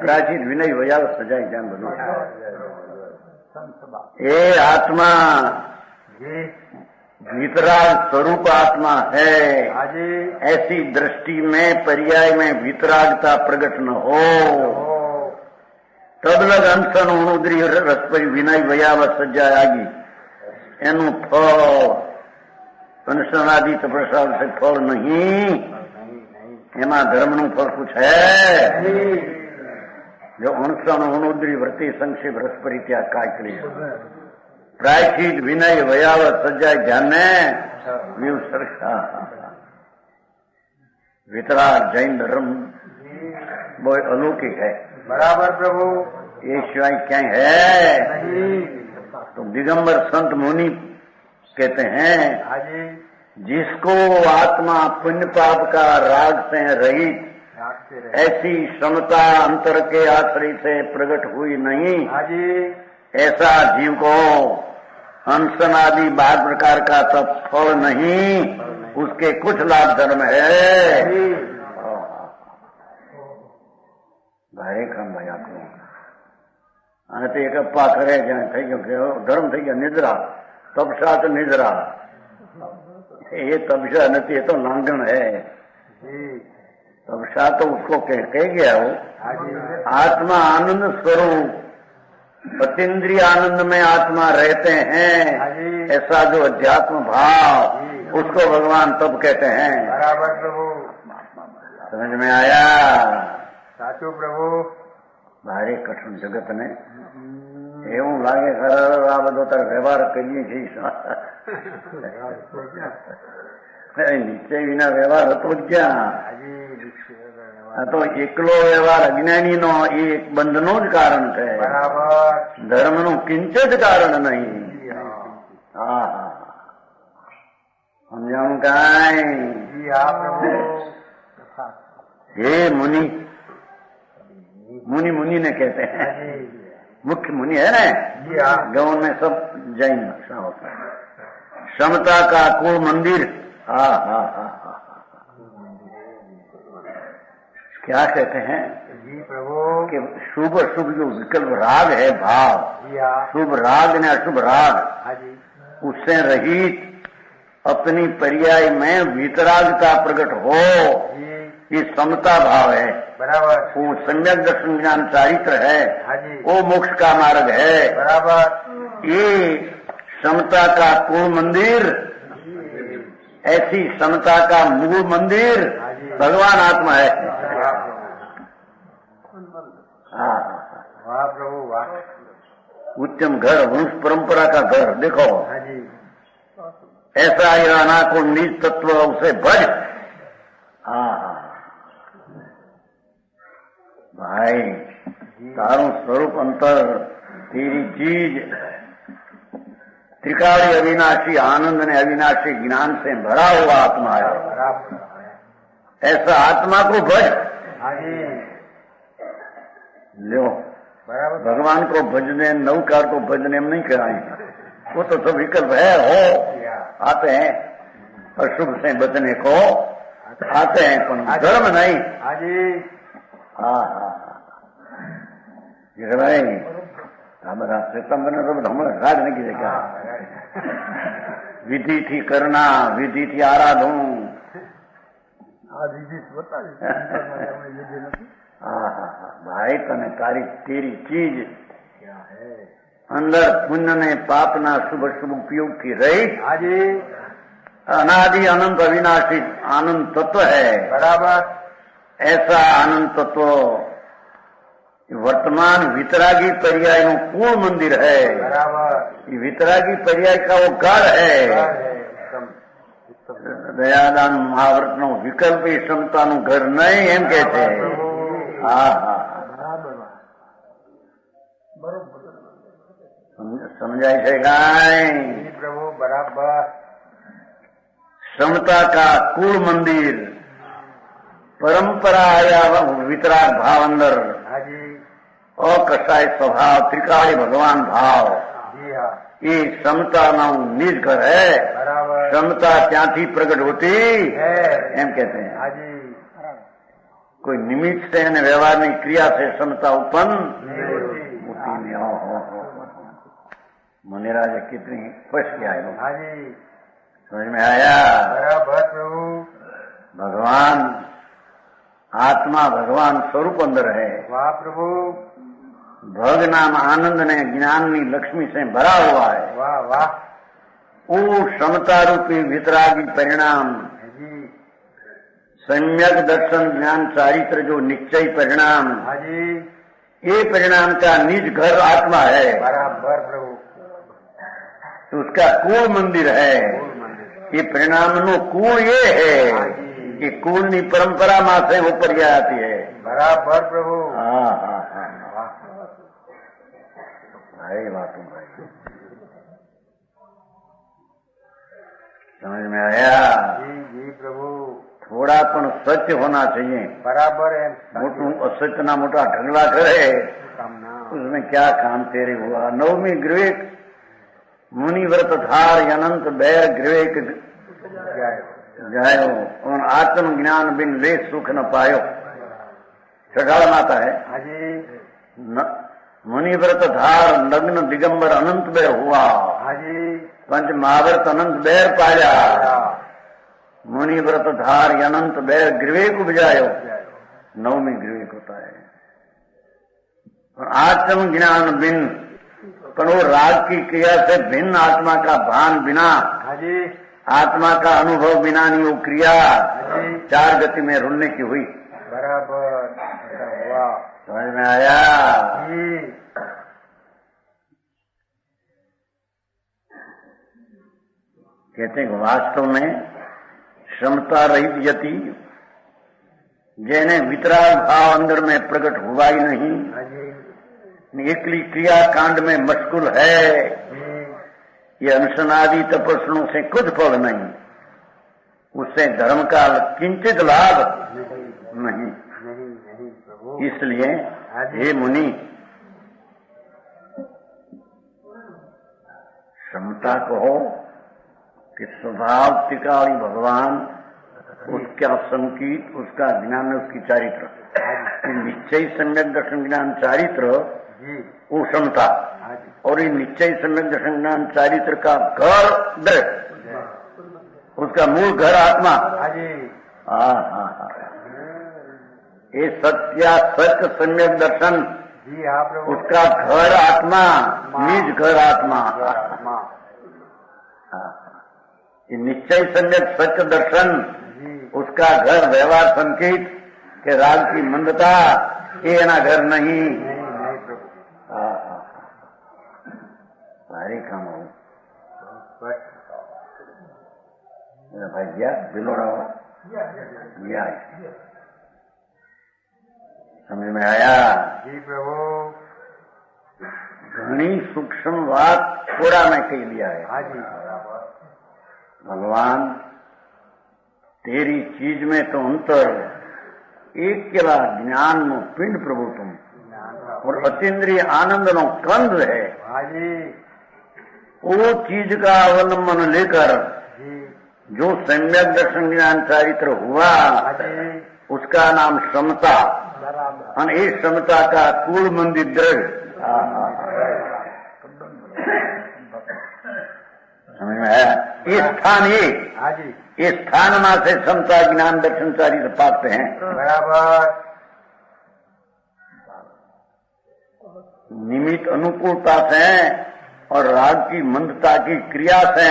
પ્રાચીન વિનય વયા સજાય ધ્યાન બધું એ આત્મા वितराग स्वरूप आत्मा है ऐसी दृष्टि में पर्याय में वितरागता प्रकट न हो तब लग अनशन उनुद्री रसपरी विनय वयावत सज्जा आगी एनु फल अनशन आदि तपस्या से फल नहीं एमा धर्म नु फल कुछ है जो अनशन उनुद्री व्रति संक्षेप रसपरी त्याग काय करे प्रायश्चित विनय वयावत सज्जा ज्ञान वितराग जैन धर्म बहुत अलौकिक है बराबर प्रभु ये शिवाय क्या है तो दिगंबर संत मुनि कहते हैं जिसको आत्मा पुण्य पाप का राग से रहित ऐसी समता अंतर के आश्रय से प्रकट हुई नहीं ऐसा जीव को अनशन आदि 12 प्रकार का तब फल नहीं, उसके कुछ लाभ धर्म है। भाई काम भाई आपको અને તે એક અપ્પા કરે જ્યાં થઈ ગયો ધર્મ થઈ ગયો નિદ્રા, તપસ્યા તો નિદ્રા, ये तपस्या नहीं, ये तो लांघन है। तपस्या तो उसको कह गया हो, आत्मा आनंद स्वरूप अतीन्द्रिय आनंद में आत्मा रहते हैं, ऐसा जो अध्यात्म भाव उसको भगवान तब कहते हैं। बराबर प्रभु, समझ में आया? साचो प्रभु। भारी कठिन जगत ने એવું લાગે આ બધો તાર વ્યવહાર કરીએ છીએ, નીચે વિના વ્યવહાર હતો જ ક્યાં? આ તો એકલો વ્યવહાર અજ્ઞાનીનો એ એક બંધનું જ કારણ છે, ધર્મનું કિંચિત કારણ નહીં। હા, સમજાણું કાંઈ? हे मुनि, मुनि मुनि ने कहते हैं, मुख्य मुनि है ना, गाँव में सब जैन होता है। समता का कुल मंदिर, हा हा हा हा, क्या कहते हैं जी प्रभु कि शुभ अशुभ जो विकल्प राग है, भाव, शुभ राग ने अशुभ राग, उससे रहित अपनी पर्याय में वितरागता प्रकट हो, ये समता भाव है। बराबर। वो सम्यक दर्शन ज्ञान चारित्र है, वो मोक्ष का मार्ग है। बराबर। ये समता का कुल मंदिर, ऐसी समता का मूल मंदिर भगवान आत्मा है। वाह प्रभु वाह। उत्तम घर, वंश परंपरा का घर, देखो ऐसा ईराना को निज तत्व उसे भज। भाई तारू स्वरूप अंतर, तेरी चीज त्रिकाली अविनाशी आनंद ने अविनाशी ज्ञान से भरा हुआ आत्मा है। ऐसा आत्मा को भज। लो भगवान को भजने, नौकार को भजने हम नहीं कराएंगे, वो तो सब विकल्प है, हो आते हैं अशुभ से बचने को आते हैं, पर धर्म नहीं। हाँ हाँ भाई हमारा सितंबर ने सब हमारा राज नहीं किया, विधि थी करना, विधि थी आराधू। हाँ हाँ भाई तने तारी तेरी चीज अंदर पुण्य ने पाप ना शुभ शुभ उपयोग की रही, अनादि अनंत अविनाशी आनंद तत्व है। बराबर। ऐसा आनंद तत्व वर्तमान वितरागी पर्याय નું કુળ મંદિર है। बराबर। ये वितरागी पर्याय का वो घर है। दयादान महाव्रत નો વિકલ્પ એ ક્ષમતાનું ઘર નહીં એમ કે છે। હા હા समझाय છે કાંઈ? प्रभु बराबर। समता का कुल मंदिर, परंपरा आया वितराग भाव अंदर, अकसाय स्वभाव, त्रिकाली भगवान भाव, ये समता નું निज घर है। समता ત્યાંથી प्रकट होती है એમ कहते हैं। कोई निमित्त से અને व्यवहाરની क्रिया से समता उत्पन्न होती नहीं। मुनिराज कितनी स्पष्ट किया है, समझ में आया? बराबर प्रभु। भगवान आत्मा भगवान स्वरूप अंदर है। वाह प्रभु। भग नाम आनंद ने ज्ञान नी लक्ष्मी से भरा हुआ है। वाह वाह। वो समता रूपी वितरागी परिणाम, सम्यक दर्शन ज्ञान चारित्र जो निश्चय परिणाम, ये परिणाम का निज घर आत्मा है। बराबर प्रभु। तो उसका कुल मंदिर है। ये परिणाम नो कुल ये है कि कुल नी परंपरा मां से ऊपर आती है। बराबर प्रभु। हाँ हाँ हाँ भाई बात भाई समझ में आया? जी जी प्रभु। थोड़ा पण सत्य होना चाहिए। बराबर है। मोटू असत्य ना मोटा ढगला करे उसमें क्या काम तेरे हुआ। नवमी ग्रीवेक मुनि व्रत धार अनंत बैर ग्रीवेक जायो और आत्म ज्ञान बिन वे सुख न पायो। छठाल माता है मुनि व्रत धार नग्न दिगंबर अनंत बैर हुआ। पंच महाव्रत अनंत बैर पाया। मुनि व्रत धार अनंत बैर ग्रीवेक उपजायो। नवमी ग्रीवेक होता है। और आत्म ज्ञान बिन पर वो राग की क्रिया से भिन्न आत्मा का भान बिना, आत्मा का अनुभव बिना नहीं वो क्रिया चार गति में रुलने की हुई। बराबर। वाह, समझ में आया। कहते हैं वास्तव में क्षमता रहित यति जैने वितराग भाव अंदर में प्रकट हुआ ही नहीं, एकली क्रिया कांड में मशगूल है, ये अनुसनादि तपस्वियों से कुछ फल नहीं, उससे धर्म का किंचित लाभ नहीं। इसलिए हे मुनि क्षमता कहो कि स्वभाव त्रिकाली भगवान, उसका संकीत, उसका ज्ञान, उसकी चारित्र, निश्चय सम्यक दर्शन ज्ञान चारित्र वो क्षमता, और ये निश्चय सम्यक दर्शन ज्ञान चारित्र का घर दृढ़, उसका मूल घर आत्मा। ये सत्या सत्य सम्यक दर्शन, उसका घर आत्मा, निज घर आत्मा। ये निश्चय सम्यक सत्य दर्शन, उसका घर व्यवहार संकेत के राग की मंदता, ये ना घर नहीं। सारी काम हो भाई दिया बिलोड़ा दिया, समझ में आया। जी प्रभु। घनी सूक्ष्म बात थोड़ा मैं कह लिया है। भगवान तेरी चीज में तो अंतर, एक केला ज्ञान नो पिंड प्रभु तुम, और अतीन्द्रिय आनंद नो कंद है। वो चीज का अवलंबन लेकर जो सम्यक दर्शन ज्ञान चारित्र हुआ, उसका नाम समता, और इस समता का कुल मंदिर दृढ़। समझ में आया। ये स्थान ये स्थान में से समता ज्ञान दर्शन चारित्र पाते हैं। बराबर। निमित्त अनुकूलता से और राग की मंदता की क्रिया से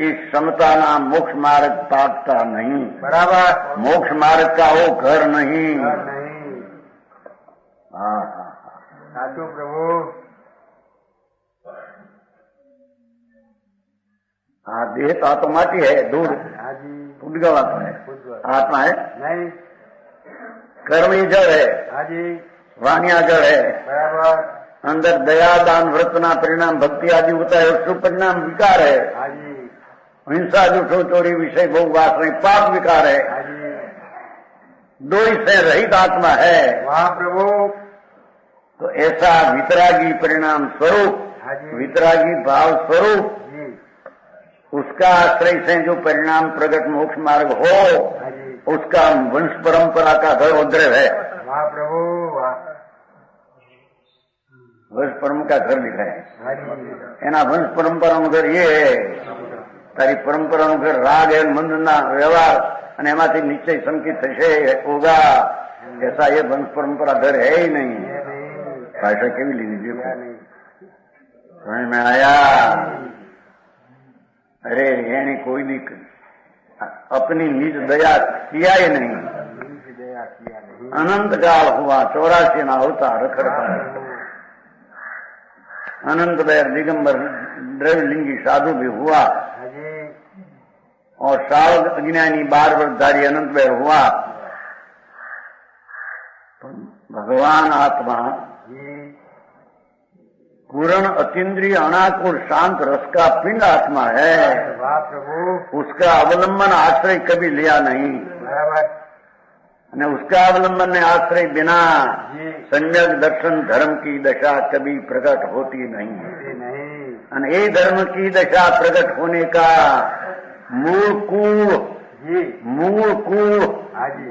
इस समता नाम मोक्ष मार्ग पाता नहीं। बराबर। मोक्ष मार्ग का वो घर नहीं। साधु प्रभु। देह तो आत्माटी है, दूर उद्गल आत्मा है, आत्मा है नहीं। कर्म ही जड़ है, वाणिया जड़ है। बराबर। अंदर दया दान व्रतना परिणाम भक्ति आदि होता है, उसको परिणाम विकार है। हिंसा जो चोरी विषय भोग वासना पाप विकार है। दो से रहित आत्मा है। वहाँ प्रभु। तो ऐसा वितरागी परिणाम स्वरूप, वितरागी भाव स्वरूप, उसका आश्रय से जो परिणाम प्रगट मोक्ष मार्ग हो, उसका वंश परंपरा का घर उद्रव है। वाह प्रभु वाह। वंश परंपरा का घर लिखा है। एना वंश परंपरा નું ઘર એ તારી પરંપરાનું ઘર રાગ એ મંદના વ્યવહાર અને એમાંથી નિશ્ચય સંકિત થશે હોગા, ऐसा ये वंश परंपरा घर है ही नहीं। भाषा केवी लीजिए, समझ में आया। अरे यानी कोई भी अपनी निज दया किया ही नहीं। अनंत काल हुआ 84 ना होता रखड़ता है। अनंत बैर दिगंबर द्रव्यलिंगी साधु भी हुआ, और सावध अज्ञानी 12 वर्षधारी अनंत बैर हुआ। भगवान आत्मा पूर्ण अतीन्द्रिय अनाकुल शांत रस का पिंड आत्मा है। वाह प्रभु। उसका अवलंबन आश्रय कभी लिया नहीं। અને उसका अवलंबन ने आश्रय बिना सम्यक दर्शन धर्म की दशा कभी प्रकट होती नहीं। અને એ धर्म की दशा प्रकट होने का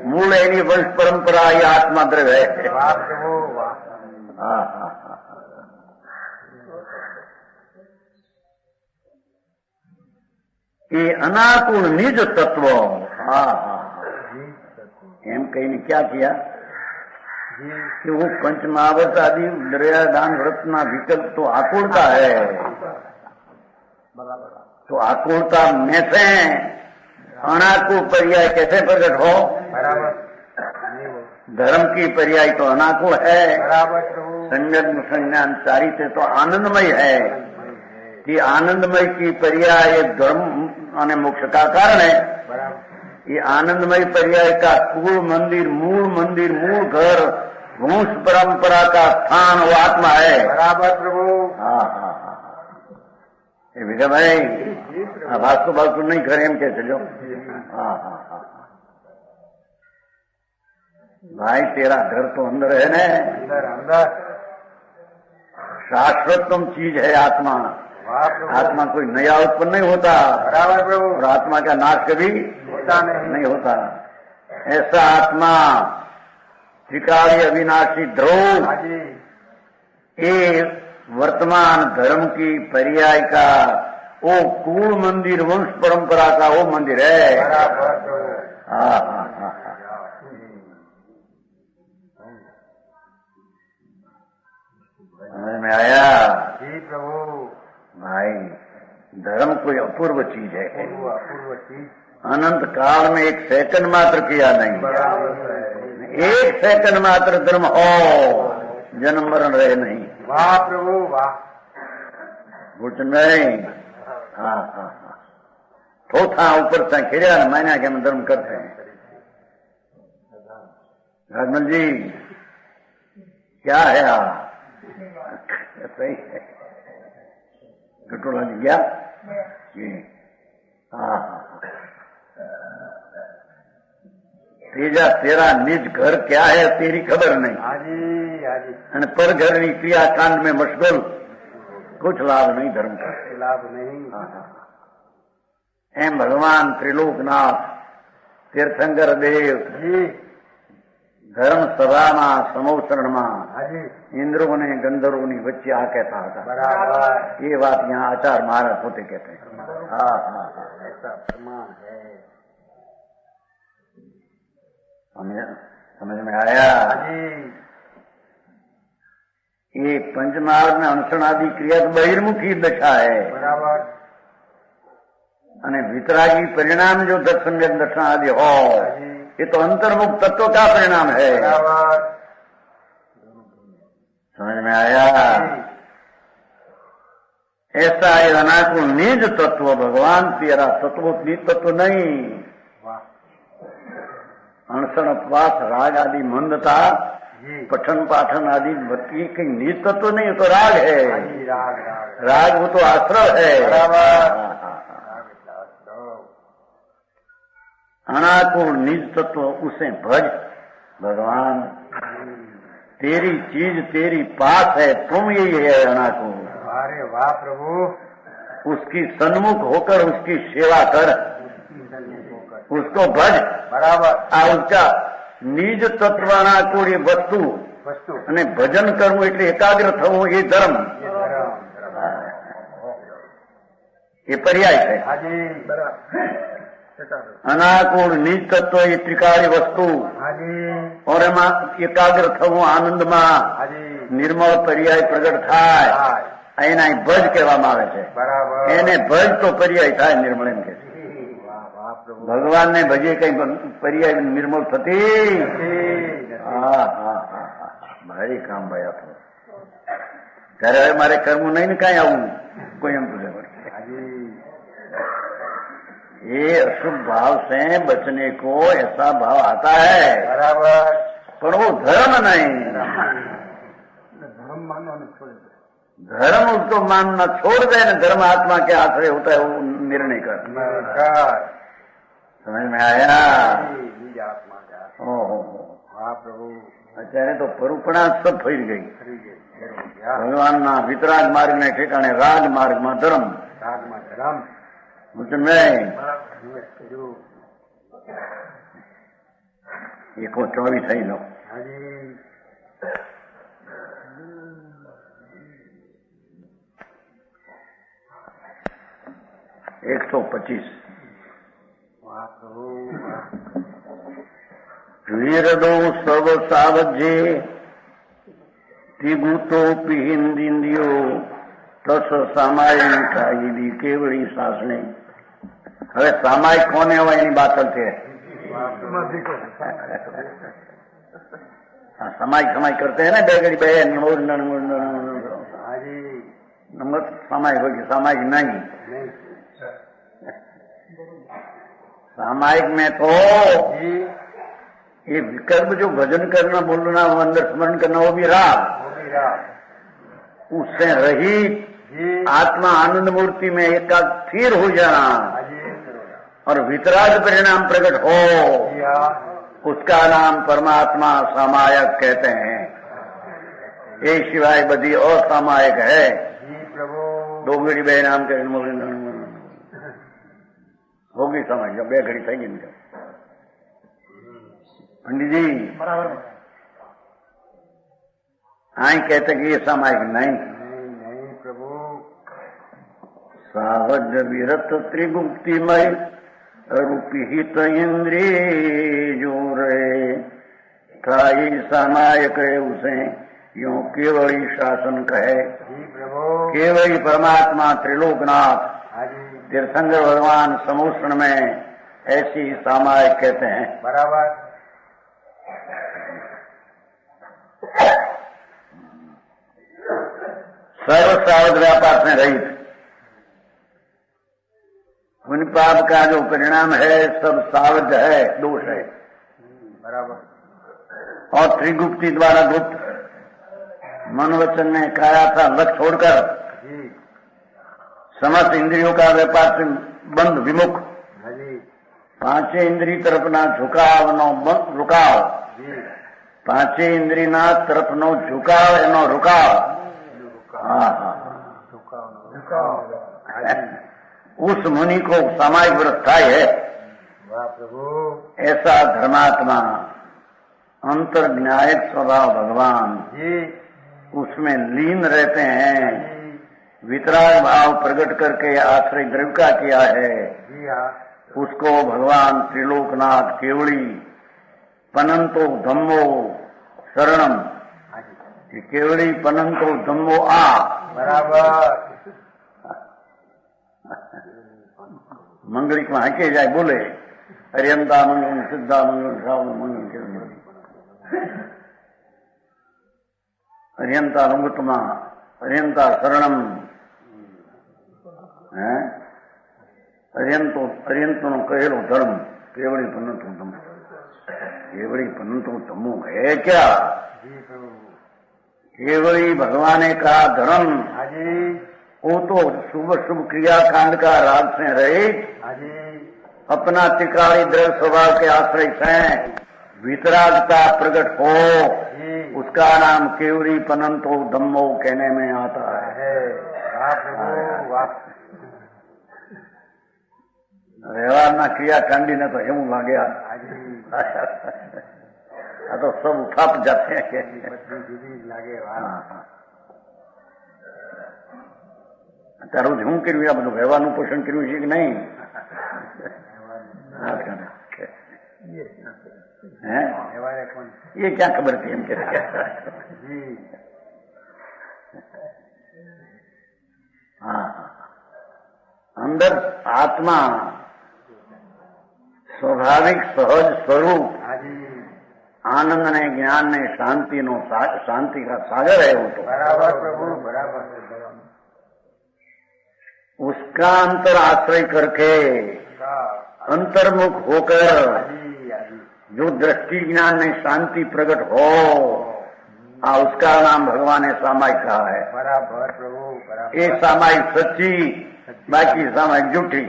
मूल એની વંશ પરંપરા એ આત્મા દ્રવ્ય है। એ અનાકુળ નિજ તત્વ એમ કહીને क्या किया कि वो पंचमहावत आदि दरिया दान व्रतना विकल्प तो आकुलता है, तो आकुलता में से अनाकुल पर्याय कैसे प्रकट हो? धर्म की पर्याय तो अनाकुल है, संयम संज्ञान चारित्र्य तो आनंदमय है कि आनंदमय की पर्याय धर्म और मोक्ष का कारण है। ये आनंदमय पर्याय का कुल मंदिर, मूल घर, वंश परंपरा का स्थान वो आत्मा है। बराबर प्रभु। हाँ ये विजय भाई वास्तु नहीं घर एम के चलो। हाँ भाई तेरा घर तो अंदर है ना, अंदर शाश्वतम चीज है आत्मा। आत्मा कोई नया उत्पन्न नहीं होता, बराबर प्रभु। और आत्मा का नाश कभी होता नहीं होता। ऐसा आत्मा त्रिकालीय अविनाशी ध्रुव ये वर्तमान धर्म की पर्याय का वो कुल मंदिर, वंश परंपरा का वो मंदिर है। हाँ समझ में आया? जी प्रभु। भाई धर्म कोई अपूर्व चीज है, अपूर्व चीज अनंत काल में एक सेकंड मात्र किया नहीं। एक सेकंड मात्र धर्म हो, जन्म मरण रहे नहीं। वाह प्रभु वाह। कुछ नहीं। हाँ थोथा ऊपर से खिरिया महीना के हम धर्म करते हैं। राजमल जी क्या है आप? सही है कटोला जी क्या? हाँ तेजा तेरा निज घर क्या है तेरी खबर नहीं। અને પર ઘરની ક્રિયાકાંડ में मशगूल कुछ लाभ नहीं धर्म का, लाभ नहीं। एम भगवान त्रिलोकनाथ तीर्थंकर देव धर्म सभाમાં સમોસરણમાં इंद्रों ने गंधर्वों ने बच्चे आ कहता था। ये बात यहाँ आचार्य महाराज होते कहते हैं। ऐसा प्रमाण है। समझ में आया? ये पंचमार्ग में अनशन आदि क्रिया तो बहिर्मुखी दशा है, बराबर। અને वितरागी परिणाम जो दर्शन दर्शन आदि हो ये तो अंतर्मुख तत्व का परिणाम है। बराबर। समझ में आया? ऐसा ये अनाकुल निज तत्व भगवान तेरा तत्व निज तत्व नहीं। अनशन उपवास राग आदि मंदता पठन पाठन आदि भक्ति कहीं निज तत्व नहीं, तो राग है। राग वो तो आश्रय है। अनाकुल निज तत्व उसे भज भगवान तेरी चीज तेरी पास है, तुम यही है अनाकुल। अरे वाह प्रभु। उसकी सन्मुख होकर उसकी सेवा कर, उसको भज। बराबर। उसका निज तत्वानाकुल वस्तु અને ભજન કરવું એટલે એકાગ્ર થવું એ ધર્મ, એ પર્યાય છે। અનાકુળ નિજ તત્વ એ ત્રિકાળી વસ્તુ और એમાં એકાગ્ર થવું આનંદમાં નિર્મળ પર્યાય પ્રગટ થાય, એના ભજ કહેવામાં આવે છે। એને ભજ તો પર્યાય થાય નિર્મળ એમ કે છે। ભગવાન ને ભજે કઈ પર્યાય નિર્મળ થતી? ભાઈ કામ ભાઈ આપણું ત્યારે હવે મારે કરવું નહીં ને કાંઈ આવું કોઈ એમ પૂછે ये अशुभ भाव से बचने को ऐसा भाव आता है, बराबर। पर वो धर्म नहीं। धर्म मानना छोड़ दे, धर्म उसको मानना छोड़ दे न, धर्म आत्मा के आश्रय होता है वो निर्णय कर। समझ में आया? आत्मा का ઓહો, હા પ્રભુ. અત્યારે તો પરુપણા સબ ફરી ગઈ. ફરી ગઈ. ભગવાનના વિતરાગ માર્ગને ઠેકાણે રાગ માર્ગમાં ધર્મ. રાગમાં ધર્મ. મેં કર્યું. 124 થઈ લો. હાજી. 125. વાહ પ્રભુ. વીરદો સવ સાવજે તિગુતો પિહિંદિંદિયો તસ સામાયિક કાયદી કેવડી શાસને. હવે સામાયિક કોને હોય એની બાતલ છે. समाई करते हैं ना बेगड़ी बे नंबर सामायिक होगी, सामायिक नहीं. सामायिक में तो ये विकल्प जो भजन करना, बोलना, अंदर स्मरण करना, वो भी राग. उससे रहित आत्मा आनंद मूर्ति में एकाग्र स्थिर हो जाना और वितराग परिणाम प्रकट हो, उसका नाम परमात्मा सामायक कहते हैं. ये सिवाय बदी असामायक है. दो घड़ी बे नाम के होगी समझ लो. 2 घड़ी थी गई पंडित जी. आई कहते कि ये सामायिक नहीं. प्रभु. सावज विरत त्रिगुप्तिमय रूपिहित इंद्रिय जो रहे खाई सामायक है उसे यूं केवली शासन कहे. केवली परमात्मा त्रिलोकनाथ तीर्थंकर भगवान समुद्र में ऐसी सामायिक कहते हैं. बराबर. सर्व सावध व्यापार में रहित. उन पाप का जो परिणाम है सब सावध है, दोष है. बराबर. और त्रिगुप्ति द्वारा गुप्त मन वचन ने काया था लक्ष्य छोड़कर समस्त इंद्रियों का व्यापार से बंद विमुख. 5 इंद्रिय तरफ ना झुकाव नो रुकाव. 5 इंद्रिय ना तरफ नो झुकाव एनो रुकाव. उस मुनि को सामायिक व्रत થાય है. ऐसा धर्मात्मा अंतर न्यायिक स्वभाव भगवान उसमें लीन रहते हैं. वितराग भाव प्रकट करके आश्रय द्रव्य का किया है. उसको भगवान त्रिलोकनाथ केवली पनंतो धम्मो शरणम. केवली पनंतो धम्मो आ. बराबर. मंगलिक में हाके जाए बोले हरियंता मंगल सिद्धा मंगल श्रावण मंगल के हरियंता लंगुतमा हरियंता शरणम है. हरियंतो कहेलो धर्म केवली पन्नतो धम्मो. केवली पन्नतो धम्मो है क्या? केवली भगवान का धर्म वो तो शुभ शुभ क्रिया कांड का राग से रहे अपना त्रिकाली द्रव्य स्वभाव के आश्रय से वितरागता प्रकट हो, उसका नाम केवली पनंतो धम्मो कहने में आता है. व्यवहार क्रियाकांडी ने तो हेमू लागे आ तो सब उठाप जाते हैं. તારું શું કર્યું? આ બધું વ્યવહારનું પોષણ કર્યું છે કે નહીં? એ ક્યાં ખબર હતી એમ કે અંદર આત્મા સ્વાભાવિક સહજ સ્વરૂપ आनंद ने ज्ञान ने शांति नो शांति का सागर है वो तो. बराबर प्रभु. बराबर. उसका अंतर आश्रय करके अंतर्मुख होकर जो दृष्टि ज्ञान में शांति प्रकट हो उसका नाम भगवान ने सामायिक कहा है. बराबर प्रभु. ये सामायिक सच्ची, बाकी सामायिक झूठी.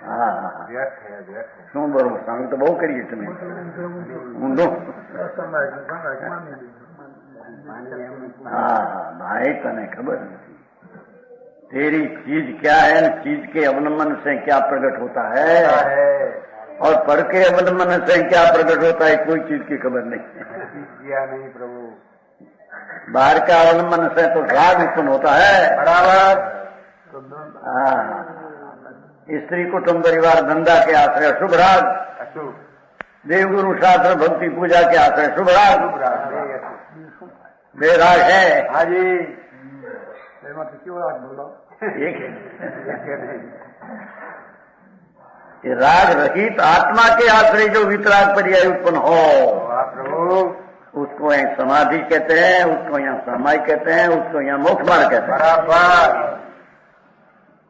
હા હા વ્યર્થ છે વ્યર્થ છે. શું બરોબર સ્વામી તો બહુ કરીએ તમે ઊંધો हाँ भाई तने खबर नहीं तेरी चीज क्या है चीज के अवलंबन से क्या प्रकट होता है और पर के अवलंबन से क्या प्रकट होता है कोई चीज की खबर नहीं किया नहीं प्रभु. बाहर का अवलंबन से तो राग उत्पन्न होता है बराबर. हाँ स्त्री कुटुंब परिवार धंधा के आश्रय शुभ राग अशुभ. देवगुरु शास्त्र भक्ति पूजा के आश्रय शुभ राग बेराग है. हाँ जी. एक ये राग रहित आत्मा के आश्रय जो वितराग पर्याय उत्पन्न हो वाह प्रभु. उसको यहाँ समाधि कहते हैं, उसको यहाँ समाई कहते हैं, उसको यहाँ मोक्ष मार्ग कहते हैं, बराबर.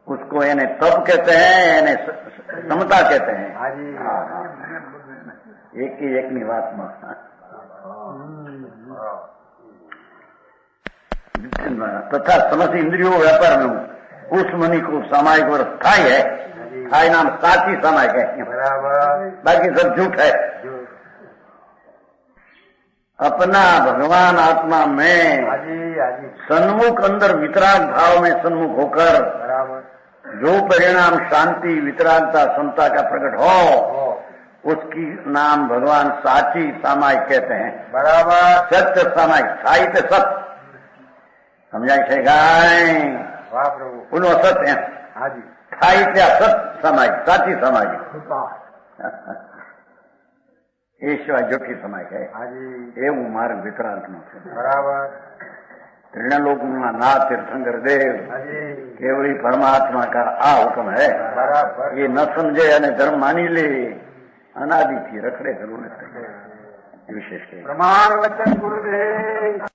उसको यानी तप कहते हैं, यानी समता कहते हैं. हाँ जी. एक ही एक निवात्मा तथा समस्त इंद्रियों व्यापार में उस मणि को सामायिक और स्थायी है. स्थायी नाम साची सामायिक है, बराबर. बाकी सब झूठ है. अपना भगवान आत्मा में हाँ जी. हाँ जी. सन्मुख अंदर वितराग भाव में सन्मुख होकर बराबर. जो परिणाम शांति वितरागता समता का प्रकट हो उसकी नाम भगवान साची सामायिक कहते हैं. बराबर. सत्य सामायिक साहित्य सत्य समझाई છે ગાય वाह प्रभु. उन सत्य है हाँ जी. साहित्य सत्य सामायिक साची सामायिक ये सिवाय जूठी सामायिक है. हाँ जी. એવું માર્ગ વિતરાગનો છે. बराबर. त्रिणलोकना नाथ तीर्थंकर देव हाँ जी. केवली परमात्मा का आ हुक्म है. बराबर. ये न समझे અને धर्म मानी ले अनादि थी रखड़े जरूर विशेष प्रमाण वचन गुरुदेव.